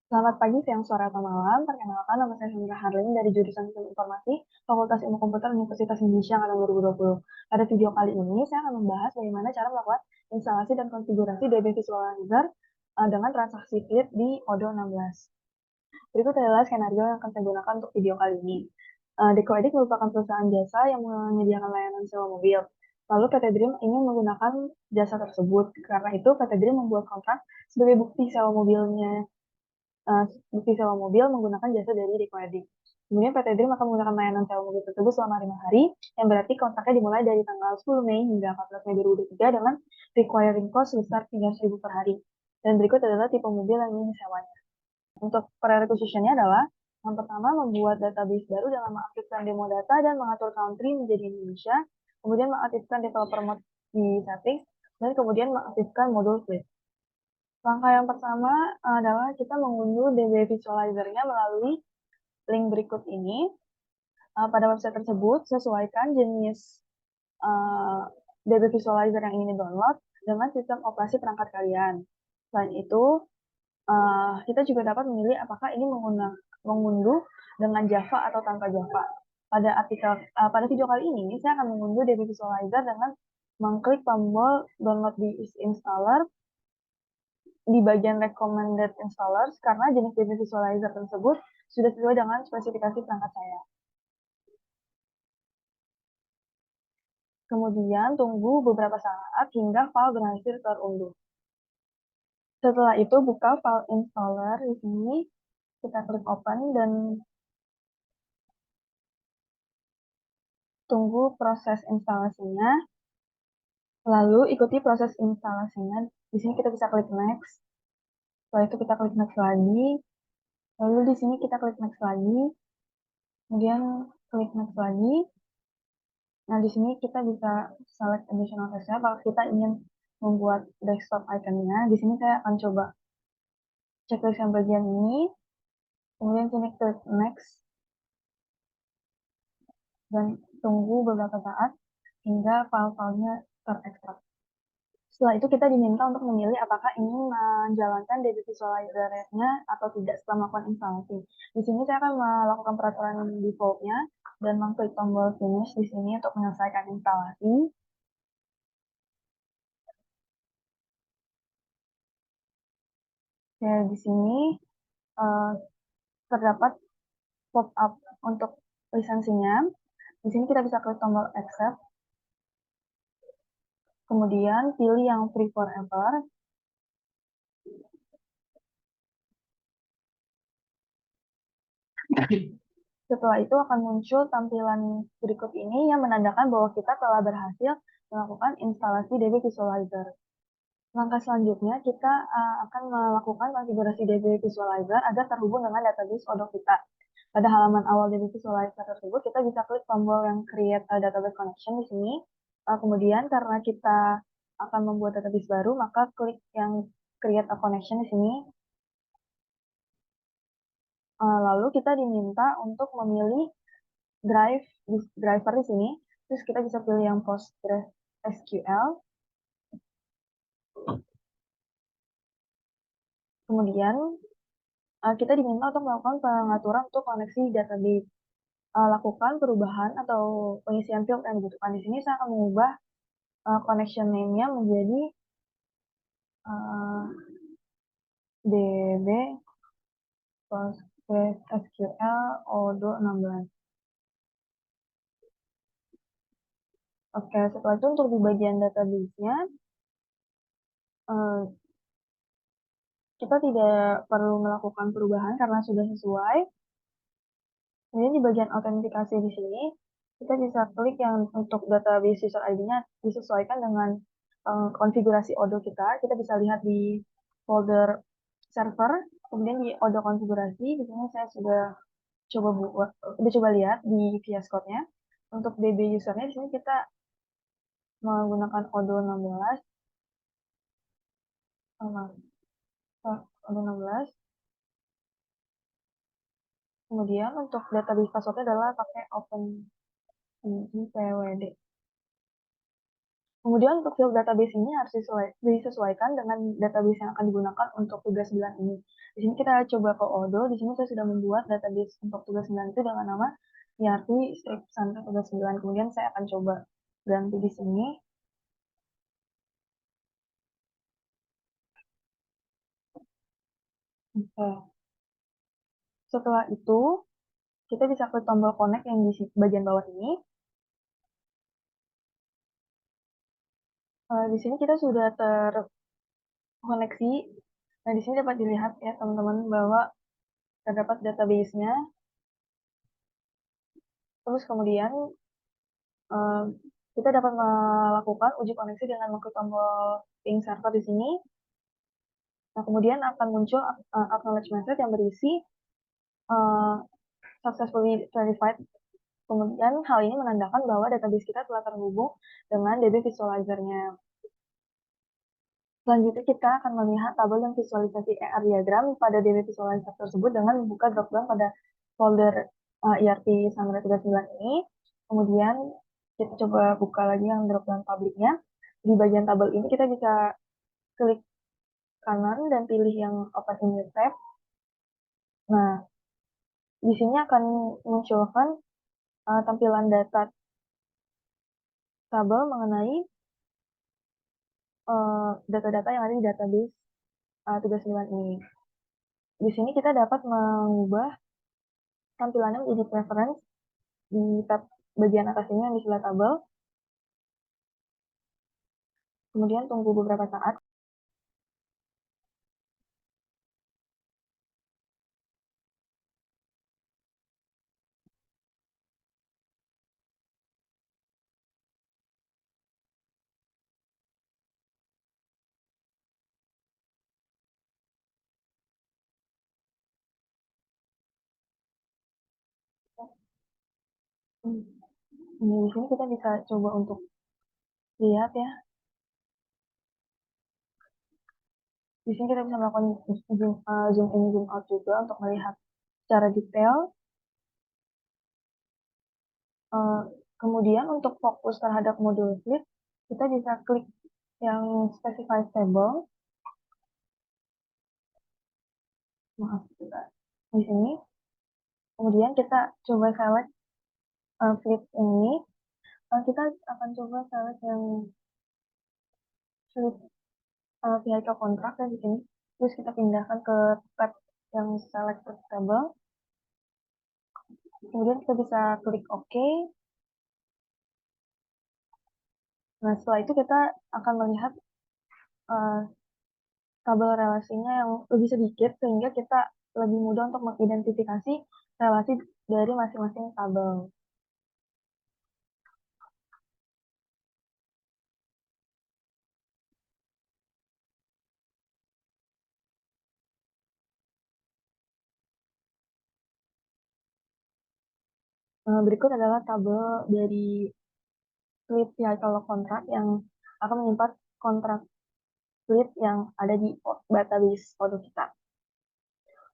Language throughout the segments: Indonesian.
Selamat pagi, siang, sore, atau malam. Perkenalkan, nama saya Sandra Harling dari jurusan Sistem Informasi, Fakultas Ilmu Komputer Universitas Indonesia angkatan 2020. Pada video kali ini, saya akan membahas bagaimana cara melakukan instalasi dan konfigurasi DB Visualizer dengan transaksi Kit di Odoo 16. Berikut adalah skenario yang akan saya gunakan untuk video kali ini. Decoedic merupakan perusahaan jasa yang menyediakan layanan sewa mobil. Lalu PT Dream ingin menggunakan jasa tersebut. Karena itu, PT Dream membuat kontrak sebagai bukti sewa mobilnya bukti sewa mobil menggunakan jasa dari Decoedic. Kemudian PT Dream akan menggunakan layanan sewa mobil tersebut selama 5 hari, yang berarti kontraknya dimulai dari tanggal 10 Mei hingga 14 Mei 2023 dengan requiring cost sebesar 300.000 per hari. Dan berikut adalah tipe mobil yang ingin disewanya. Untuk prerequisitionnya adalah yang pertama, membuat database baru dengan mengaktifkan demo data dan mengatur country menjadi Indonesia, kemudian mengaktifkan developer mode di settings, dan kemudian mengaktifkan modul Flip. Langkah yang pertama adalah kita mengunduh DB Visualizer-nya melalui link berikut ini. Pada website tersebut, sesuaikan jenis DB Visualizer yang ingin di-download dengan sistem operasi perangkat kalian. Selain itu, kita juga dapat memilih apakah ini mengunduh dengan Java atau tanpa Java. Pada video kali ini, saya akan mengunduh DB Visualizer dengan mengklik tombol download di installer di bagian recommended installers karena jenis DB Visualizer tersebut sudah sesuai dengan spesifikasi perangkat saya. Kemudian tunggu beberapa saat hingga file berhasil terunduh. Setelah itu buka file installer di sini, kita klik open dan tunggu proses instalasinya. Lalu ikuti proses instalasinya. Di sini kita bisa klik next. Setelah itu kita klik next lagi. Lalu di sini kita klik next lagi. Kemudian klik next lagi. Nah, di sini kita bisa select additional text-nya kalau kita ingin membuat desktop iconnya. Di sini saya akan coba checklist yang bagian ini. Kemudian sini klik next. Dan tunggu beberapa saat hingga file-filenya terekstrak. Setelah itu kita diminta untuk memilih apakah ingin menjalankan DB Visualizer-nya atau tidak setelah melakukan instalasi. Di sini saya akan melakukan peraturan default-nya dan mengklik tombol finish di sini untuk menyelesaikan instalasi. Ya, di sini terdapat pop-up untuk lisensinya. Di sini kita bisa klik tombol accept. Kemudian pilih yang free forever. Setelah itu akan muncul tampilan berikut ini yang menandakan bahwa kita telah berhasil melakukan instalasi DB Visualizer. Langkah selanjutnya kita akan melakukan konfigurasi DB Visualizer agar terhubung dengan database Odoo kita. Pada halaman awal DB Visualizer tersebut, kita bisa klik tombol yang Create a Database Connection di sini. Kemudian karena kita akan membuat database baru, maka klik yang Create a Connection di sini. Lalu kita diminta untuk memilih driver di sini. Terus kita bisa pilih yang PostgreSQL. Kemudian kita diminta untuk melakukan pengaturan untuk koneksi database. Lakukan perubahan atau pengisian field yang dibutuhkan. Di sini saya akan mengubah connection name-nya menjadi DB PostgreSQL Odoo 16. Oke, setelah itu untuk di bagian database-nya, kita tidak perlu melakukan perubahan karena sudah sesuai. Kemudian di bagian autentikasi di sini, kita bisa klik yang untuk database user ID-nya disesuaikan dengan konfigurasi Odoo kita. Kita bisa lihat di folder server, kemudian di Odoo konfigurasi. Di sini saya sudah coba lihat di VS Code-nya. Untuk DB usernya di sini kita menggunakan Odoo 16. Odoo 16. Kemudian untuk database password adalah pakai OpenID PWD. Kemudian untuk field database ini harus disesuaikan dengan database yang akan digunakan untuk tugas 9 ini. Di sini kita coba ke Odoo, di sini saya sudah membuat database untuk tugas 9 itu dengan nama ERP strip sampai tugas 9. Kemudian saya akan coba ganti di sini. Oke. Setelah itu, kita bisa klik tombol connect yang di bagian bawah ini. Di sini kita sudah terkoneksi. Nah, di sini dapat dilihat ya teman-teman bahwa terdapat database-nya. Terus kemudian eh, kita dapat melakukan uji koneksi dengan mengklik tombol ping server di sini. Nah, kemudian akan muncul acknowledge message yang berisi uh, successfully verified. Kemudian hal ini menandakan bahwa database kita telah terhubung dengan DB Visualizer-nya. Selanjutnya kita akan melihat tabel dan visualisasi ER diagram pada DB Visualizer tersebut dengan membuka dropdown pada folder ERP Summary 39 ini. Kemudian kita coba buka lagi yang dropdown publiknya. Di bagian tabel ini kita bisa klik kanan dan pilih yang Open in New Tab. Nah, di sini akan munculkan tampilan data tabel mengenai data-data yang ada di database tugas 9 ini. Di sini kita dapat mengubah tampilannya menjadi preference di tab bagian atas ini yang di sebelah tabel. Kemudian tunggu beberapa saat. Di sini kita bisa coba untuk lihat ya. Di sini kita bisa melakukan zoom in, zoom out juga untuk melihat secara detail. Kemudian untuk fokus terhadap modul flip, kita bisa klik yang specify table. Maaf, di sini. Kemudian kita coba select flip ini. Kita akan coba select yang flip vehicle contract ya di sini. Terus kita pindahkan ke tab yang select table. Kemudian kita bisa klik OK. Nah, setelah itu kita akan melihat uh, tabel relasinya yang lebih sedikit, sehingga kita lebih mudah untuk mengidentifikasi relasi dari masing-masing tabel. Berikut adalah tabel dari fleet vehicle contract yang akan menyimpan kontrak fleet yang ada di database Odoo kita.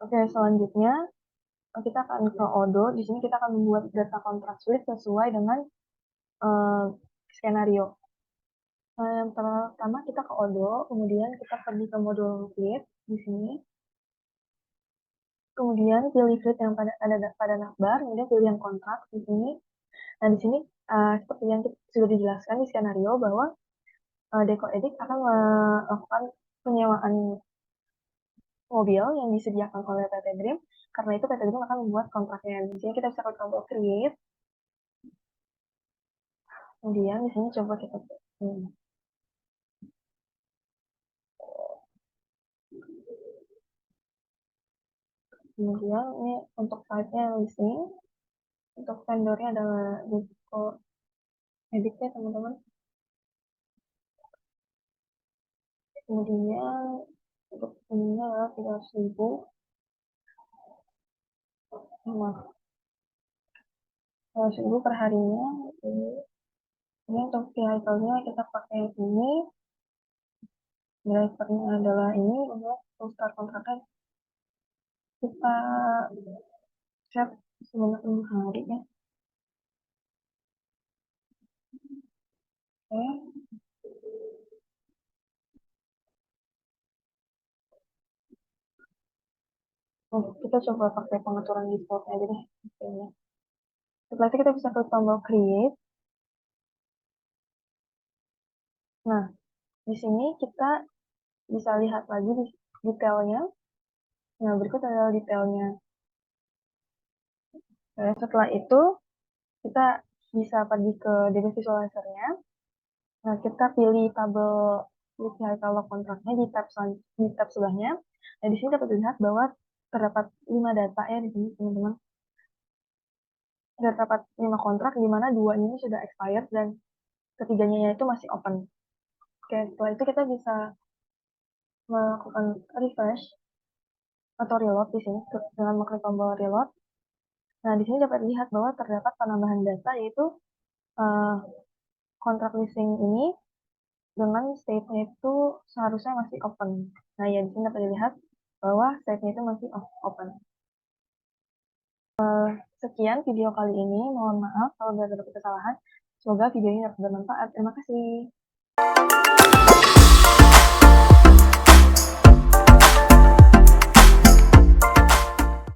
Oke, selanjutnya kita akan ke Odoo. Di sini kita akan membuat data kontrak fleet sesuai dengan uh, skenario. Yang pertama kita ke Odoo, kemudian kita pergi ke modul fleet di sini. Kemudian pilih fleet yang ada pada navbar, kemudian pilih yang kontrak di sini. Nah, di sini seperti yang sudah dijelaskan di skenario bahwa Deco Edit akan melakukan penyewaan mobil yang disediakan oleh PT Dream. Karena itu PT Dream akan membuat kontraknya. Di sini kita bisa klik tombol create. Kemudian di sini coba kita kemudian ini untuk type-nya listing. Untuk vendornya adalah Deco Edit ya teman-teman. Kemudian untuk ininya adalah 300.000. Maaf, 300.000 per harinya. Ini untuk vehicle-nya kita pakai yang ini. Drivernya adalah ini. Untuk start kontraknya kita set sebanyak 5 hari ya. Oke. Kita coba pakai pengaturan default aja deh, kayaknya. Setelah itu kita bisa klik tombol create. Nah, di sini kita bisa lihat lagi detailnya. Nah, berikut adalah detailnya. Nah, setelah itu, kita bisa pergi ke DB Visualizer-nya. Nah, kita pilih tabel list vehicle log kontraknya di tab sebelahnya. Nah, di sini dapat dilihat bahwa terdapat 5 data ya di sini, teman-teman. Terdapat 5 kontrak, di mana 2 ini sudah expired dan ketiganya itu masih open. Oke, setelah itu kita bisa melakukan refresh atau reload di sini dengan mengklik tombol reload. Nah, di sini dapat dilihat bahwa terdapat penambahan data, yaitu uh, kontrak leasing ini dengan state-nya itu seharusnya masih open. Nah, ya di sini dapat dilihat bahwa state-nya itu masih open. Sekian video kali ini. Mohon maaf kalau ada kesalahan. Semoga video ini dapat bermanfaat. Terima kasih.